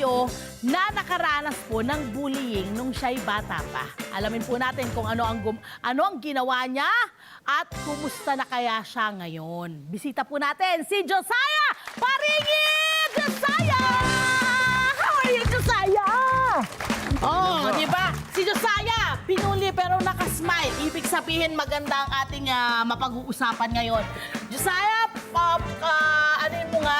kayo na nakaranas po ng bullying nung siya'y bata pa. Alamin po natin kung ano ang ginawa niya at kumusta na kaya siya ngayon. Bisita po natin si Josiah Paringid! Josiah! How are you, Josiah? Oh, di ba? Si Josiah, pinuli pero nakasmile. Ibig sabihin maganda ang ating mapag-uusapan ngayon. Josiah,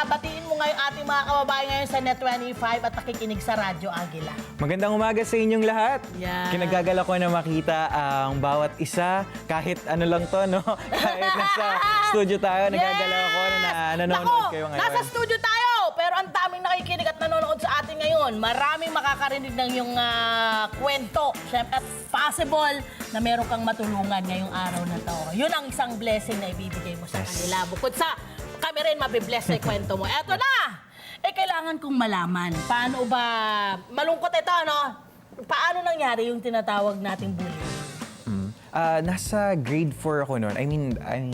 batiin mo nga yung ating mga kababayan ngayon sa Net25 at nakikinig sa Radyo Agila. Magandang umaga sa inyong lahat. Yeah. Kinagagala ko na makita ang bawat isa, kahit ano lang to, no? Kahit nasa studio tayo, nagagala ako na nanonood kayo ngayon. Nasa studio tayo, pero ang daming nakikinig at nanonood sa atin ngayon. Maraming makakarinig ng yung kwento. Siyempre, possible na meron kang matulungan ngayong araw na to. Yun ang isang blessing na ibibigay mo sa kanila. Bukod sa kami rin mabibless sa kwento mo. Eto na! Kailangan kong malaman. Paano ba, malungkot ito, no? Paano nangyari yung tinatawag nating bullying? Nasa grade 4 ako noon. I mean, I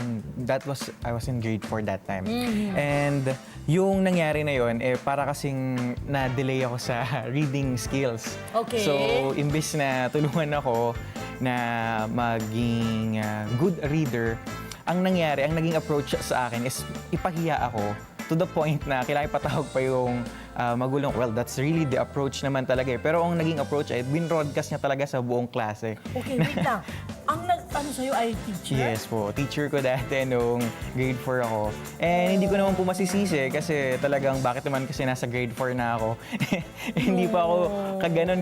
was in grade 4 that time. And yung nangyari na yon, para kasing na-delay ako sa reading skills. Okay. So, imbis na tulungan ako na maging good reader, ang nangyari, ang naging approach sa akin is ipahiya ako to the point na kailangan ipatawag pa yung magulang. Well, that's really the approach naman talaga. Pero ang naging approach ay binroadcast niya talaga sa buong klase. Okay, wait lang. Ang nag-ano sa'yo ay teacher? Yes po. Teacher ko dati nung grade 4 ako. And hindi ko naman po masisisi kasi talagang bakit naman kasi nasa grade 4 na ako. Hindi pa ako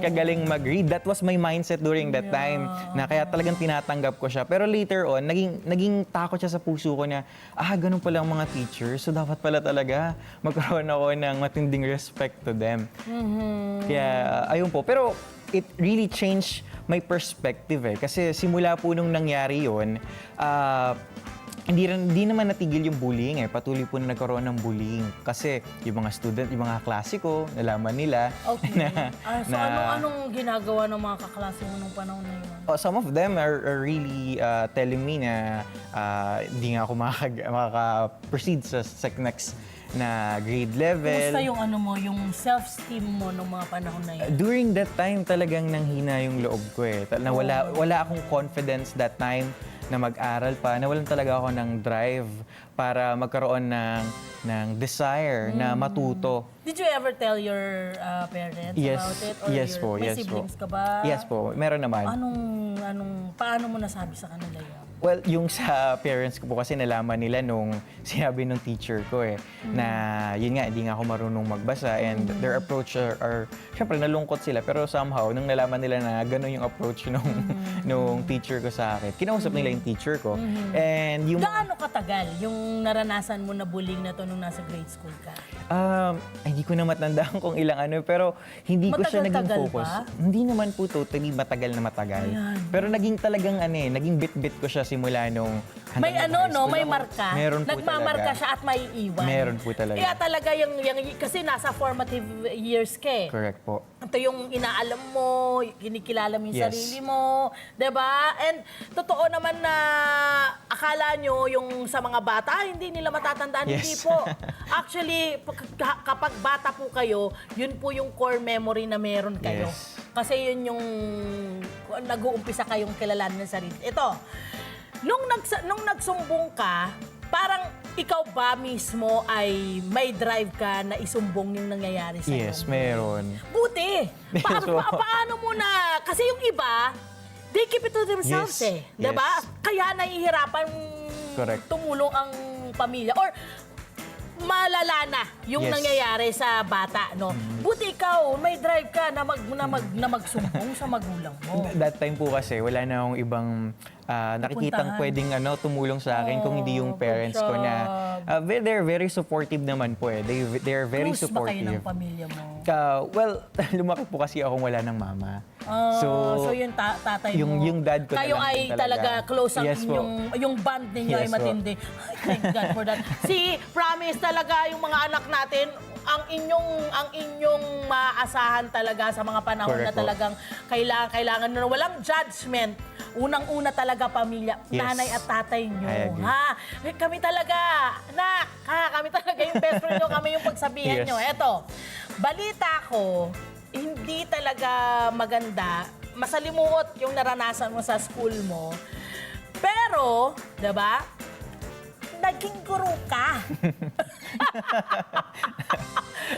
kagaling mag-read. That was my mindset during that time. Na kaya talagang tinatanggap ko siya. Pero later on, naging takot siya sa puso ko na, ganun pala ang mga teachers. So dapat pala talaga magkaroon ako ng matinding respect to them. Kaya ayun po. Pero it really changed my perspective Kasi simula po nung nangyari yun, hindi naman natigil yung bullying Patuloy po na nagkaroon ng bullying. Kasi yung mga student, yung mga klase ko, nalaman nila Okay. na Anong ginagawa ng mga kaklase mo nung panahon na yun? some of them are really telling me na hindi nga ako makaka-proceed sa next na grade level. Kumusta yung yung self-esteem mo nung mga panahon na yun? During that time, talagang nanghina yung loob ko Na wala akong confidence that time na mag-aral pa. Nawalan talaga ako ng drive para magkaroon ng desire na matuto. Did you ever tell your parents about it? Or may siblings ka ba? Yes po, meron naman. Paano mo nasabi sa kanila yun? Well, yung sa parents ko po kasi nalaman nila nung sinabi ng teacher ko na yun nga, hindi nga ako marunong magbasa and their approach are syempre nalungkot sila pero somehow nung nalaman nila na gano'n yung approach nung teacher ko sa akin, kinausap nila yung teacher ko. And yung Gaano katagal yung naranasan mo na bullying na to nung nasa grade school ka? hindi ko na matandaan kung ilang pero hindi ko siya naging Matagal-tagal focus. ba? Hindi naman po totally matagal na matagal. Ayan. Pero naging talagang naging bit-bit ko siya simula nung May high school may ako. marka. Meron po Nagmamarka talaga. siya at may iwan. Meron po talaga. Kaya talaga kasi nasa formative years ka Correct po. Ito yung inaalam mo, kinikilala mo yung Yes. sarili mo, 'di ba? And totoo naman na akala nyo yung sa mga bata, hindi nila matatandaan. Yes. Hindi po. Actually, kapag bata po kayo, yun po yung core memory na meron kayo. Yes. Kasi yun yung nag-uumpisa kayong kilalanin ng sarili. Ito, nung nagsumbong ka, parang ikaw ba mismo ay may drive ka na isumbong yung nangyayari sa'yo? Yes, meron. Buti! Paano mo na? Kasi yung iba, they keep it to themselves Yes, Diba? yes. Kaya nahihirapan Correct. tumulong ang pamilya. Or malala na yung Yes. nangyayari sa bata, no? Buti ikaw, may drive ka na magsumbong sa magulang mo. That time po kasi, wala na akong ibang nakikitang Pupuntahan. pwedeng tumulong sa akin kung hindi yung parents ko na they're very supportive naman po They're very Close ba kayo supportive. ng pamilya mo? Well, lumaki po kasi akong wala ng mama. So yung tatay mo, yung dad ko na kayo lang ay din talaga. close ang Yes po. yung bond ninyo ay Yes po. matindi. Ay, thank God for that. Thank God for that. Promise talaga yung mga anak natin, ang inyong maaasahan talaga sa mga panahon Correct na po. talagang kailangan na walang judgment. Unang-una talaga pamilya, Yes. nanay at tatay nyo. I agree. Ha? Kami talaga, kami talaga yung best friend nyo, kami yung pagsabihan Yes. nyo. Eto, balita ko, hindi talaga maganda, masalimuot yung naranasan mo sa school mo. Pero, 'di ba? Naging guro ka.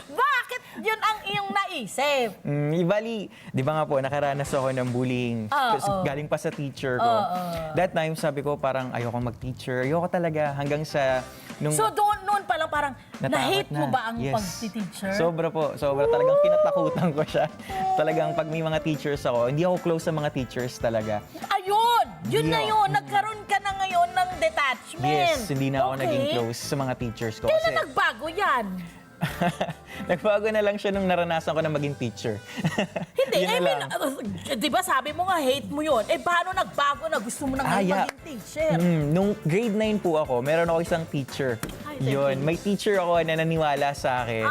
Bakit yun ang iyong naisip? Bali, di ba nga po, nakaranas ako ng bullying. Oo. Galing pa sa teacher ko. Oo. That time, sabi ko parang ayoko mag-teacher. Ayoko talaga hanggang sa... Nung, So noon pa lang parang natakot na-hate mo na. ba ang Yes. pag-teacher? Sobra po. Sobra. Talagang kinatakutan ko siya. Talagang pag may mga teachers ako, hindi ako close sa mga teachers talaga. Ayun! Yun Hindi na ako. yun! Nagkaroon ka na ngayon ng detachment. Yes, hindi na ako Okay. naging close sa mga teachers ko. Kailan nagbago yan? Nagbago na lang siya nung naranasan ko na maging teacher. Hindi, Yun I na mean, lang. di ba sabi mo nga hate mo yun? Paano nagbago na gusto mo na ngayon yeah. maging teacher? Nung grade 9 po ako, meron ako isang teacher. Ay, thank Yun, you. may teacher ako na naniwala sa akin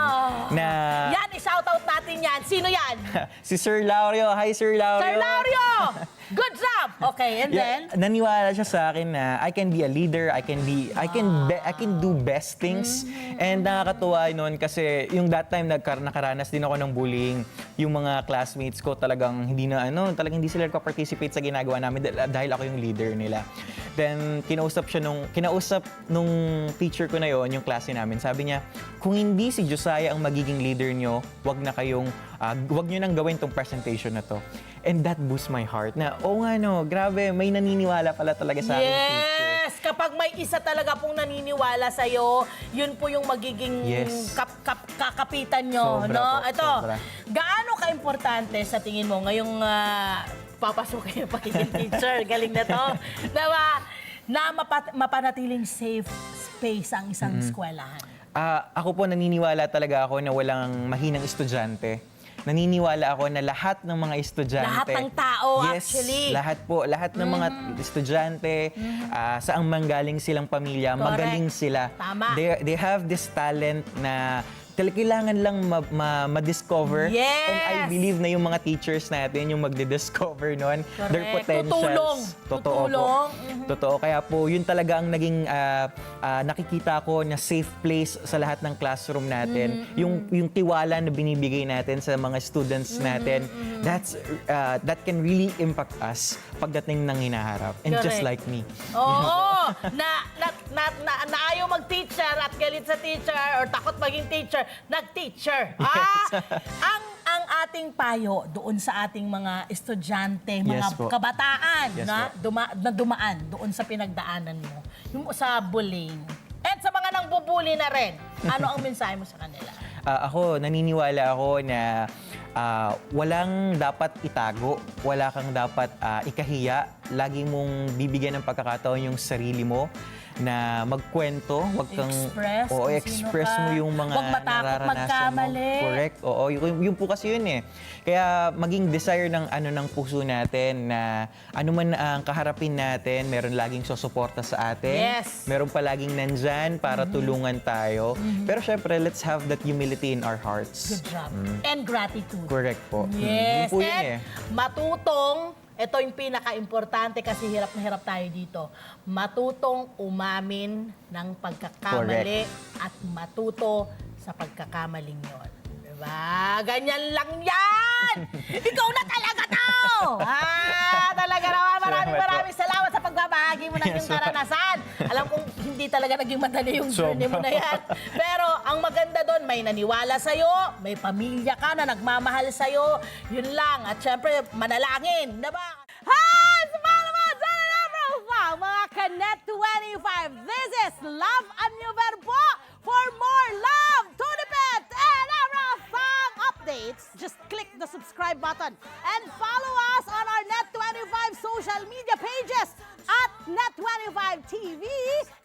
na Yan, i-shoutout natin yan. Sino yan? si Sir Laurio. Hi, Sir Laurio. Sir Laurio! Good job! Okay, and then? Yeah, naniwala siya sa akin na I can be a leader, I can do best things. And nakakatuwa noon kasi yung that time nakaranas din ako ng bullying. Yung mga classmates ko talagang talagang hindi sila nagpa-participate sa ginagawa namin dahil ako yung leader nila. Then kinausap nung teacher ko na yon, yung klase namin. Sabi niya, kung hindi si Josiah ang magiging leader nyo, wag nyo nang gawin tong presentation na to. And that boosts my heart na, grabe, may naniniwala pala talaga sa akin teacher. Yes! Kapag may isa talaga pong naniniwala sa'yo, yun po yung magiging Yes. kakapitan nyo. Sobra No? po, Ito, sobra. gaano ka-importante sa tingin mo ngayong papasok kayo pagiging teacher? Galing na to. Diba? Na mapanatiling safe space ang isang eskwelahan. Ako po, naniniwala talaga ako na walang mahinang estudyante. Naniniwala ako na lahat ng mga estudyante... Lahat ng tao, yes, actually. Lahat ng mga estudyante, saang manggaling silang pamilya, Correct. magaling sila. Tama. They have this talent na kailangan lang ma-discover. Yes! And I believe na yung mga teachers natin, yung magdi-discover nun, their Correct. potentials. Totoo Tutulong. po. Totoo. Kaya po, yun talaga ang naging nakikita ko na safe place sa lahat ng classroom natin. Yung tiwala na binibigay natin sa mga students natin, that can really impact us pagdating ng hinaharap. And just Correct. like me. Oo! na ayaw mag-teacher at galit sa teacher or takot maging teacher, nag-teacher. Ang ating payo doon sa ating mga estudyante, mga Yes po. kabataan Yes na dumaan doon sa pinagdaanan mo, yung sa bullying. And sa mga nang bubuli na rin, ano ang mensahe mo sa kanila? Ako, naniniwala ako na walang dapat itago, wala kang dapat ikahiya. Lagi mong bibigyan ng pagkakataon yung sarili mo na magkwento, wag kang Express kung sino express ka. mo yung mga Wag matakot nararanasan magkamali. mo. Correct. Oo, yun po kasi yun eh. Kaya maging desire ng puso natin na ano man ang kaharapin natin, meron laging susuporta sa atin. Yes. Meron palaging nandyan para tulungan tayo. Pero syempre, let's have that humility in our hearts. Good job. And gratitude. Correct po. Yes. Yun po yun And eh. matutong, ito yung pinaka-importante kasi hirap na hirap tayo dito. Matutong umamin ng pagkakamali at matuto sa pagkakamaling yon. Diba? Ganyan lang yan! Ikaw na talaga to! Talaga naman. Maraming salamat sa pagbabahagi mo ng iyong karanasan. Alam kong hindi talaga naging madali yung journey mo na yan. Pero ang maganda doon, may naniwala sa'yo, may pamilya ka na nagmamahal sa'yo. Yun lang. At syempre, manalangin. Diba? Hi! Salamat sa mga Kanet 25. This is Love and New Verbo. For more love, Tunipet, and Arafang updates, just click the subscribe button and follow us on our Net25 social media pages at Net25 TV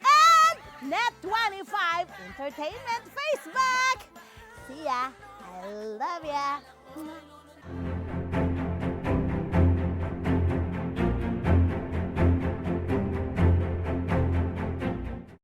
and Net25 Entertainment Facebook. See ya. I love ya.